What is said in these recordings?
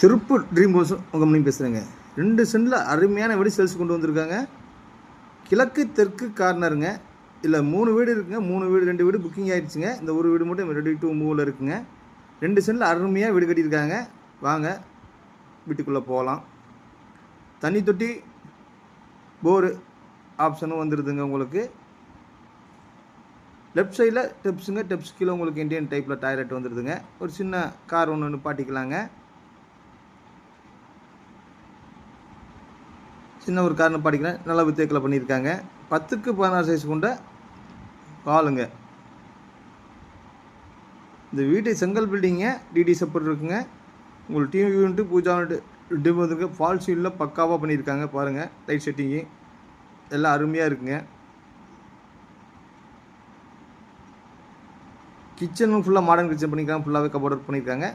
Tiruppur dream house உங்கள் மணி பேசுகிறேங்க. 2 சென்டில் அருமையான வீடு சேல்ஸ் கொண்டு வந்திருக்காங்க. கிழக்கு தெற்கு கார்னருங்க. இல்லை 3 வீடு இருக்குங்க. 2 வீடு புக்கிங் ஆகிடுச்சுங்க. இந்த ஒரு வீடு மட்டும் ரெடி டு மூவில் இருக்குங்க. 2 சென்டில் அருமையாக வீடு கட்டியிருக்காங்க. வாங்க வீட்டுக்குள்ளே போகலாம். தண்ணி தொட்டி போரு ஆப்ஷனும் வந்துடுதுங்க. உங்களுக்கு லெஃப்ட் சைடில் டெப்ஸுங்க. டெப்ஸ் கீழே உங்களுக்கு இந்தியன் டைப்பில் டாய்லெட் வந்துடுதுங்க. ஒரு சின்ன கார் ஒன்று நிப்பாட்டிக்கலாங்க. சின்ன ஒரு கார் நிப்பாட்டிக்கிறேன். நல்லா வித்தேக்கில் பண்ணியிருக்காங்க. 10க்கு 16 சைஸ் கொண்ட ஹாலுங்க. இந்த வீட்டு செங்கல் பில்டிங்க. டிடி சப்போர்ட் இருக்குங்க. உங்களுக்கு டிவி யூனிட்டு பூஜா யூனிட்டு 2 வந்துருக்கு. ஃபால் சீலில் பக்காவாக பண்ணியிருக்காங்க. பாருங்கள் லைட் செட்டிங்கு எல்லாம் அருமையாக இருக்குங்க. கிச்சனும் ஃபுல்லாக மாடர்ன் கிச்சன் பண்ணியிருக்காங்க. ஃபுல்லாகவே கபோர்ட் ஒர்க் பண்ணியிருக்காங்க.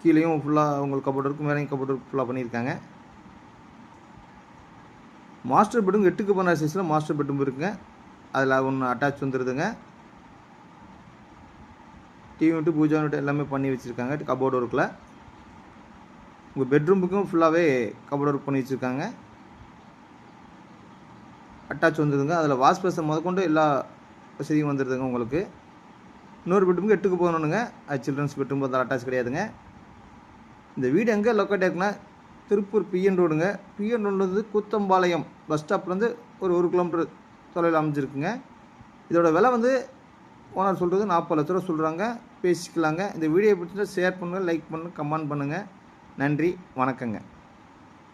கீழேயும் ஃபுல்லாக உங்களுக்கு கபோர்ட் ஒர்க், மேலேயும் கபோர்ட் ஒர்க் ஃபுல்லாக பண்ணியிருக்காங்க. மாஸ்டர் பெட்ரூம் 8க்கு 16 சைஸில் மாஸ்டர் பெட்ரூம் இருக்குங்க. அதில் ஒன்று அட்டாச் வந்துடுதுங்க. டிவி யூனிட்டு பூஜா யூனிட்டு எல்லாமே பண்ணி வச்சுருக்காங்க கபோர்ட் ஒர்க்கில். உங்கள் பெட்ரூமுக்கும் ஃபுல்லாகவே கபோர்ட் ஒர்க் பண்ணி வச்சுருக்காங்க. அட்டாச் வந்துடுதுங்க. அதில் வாஷ் பேசன் முதற்கொண்டு எல்லா வசதியும் வந்துடுதுங்க. உங்களுக்கு இன்னொரு பெட்ரூமுக்கு 8க்கு 11ங்க. அது சில்ட்ரன்ஸ் பெட்ரூம் அதில் அட்டாச் கிடையாதுங்க. இந்த வீடு எங்கே லொக்கேட் ஆகுதுன்னா திருப்பூர் பிஎன் ரோடுங்க. பிஎன் ரோடு கூத்தம்பாளையம் பஸ் ஸ்டாப்லேருந்து ஒரு 1 கிலோமீட்டர் தொலைவில் அமைஞ்சிருக்குங்க. இதோட விலை ஓனர் சொல்கிறது 40 லட்ச ரூபா சொல்கிறாங்க. பேசிக்கலாங்க. இந்த வீடியோ பிடிச்சிருந்தா ஷேர் பண்ணுங்கள், லைக் பண்ணுங்கள், கமெண்ட் பண்ணுங்கள். நன்றி, வணக்கங்க.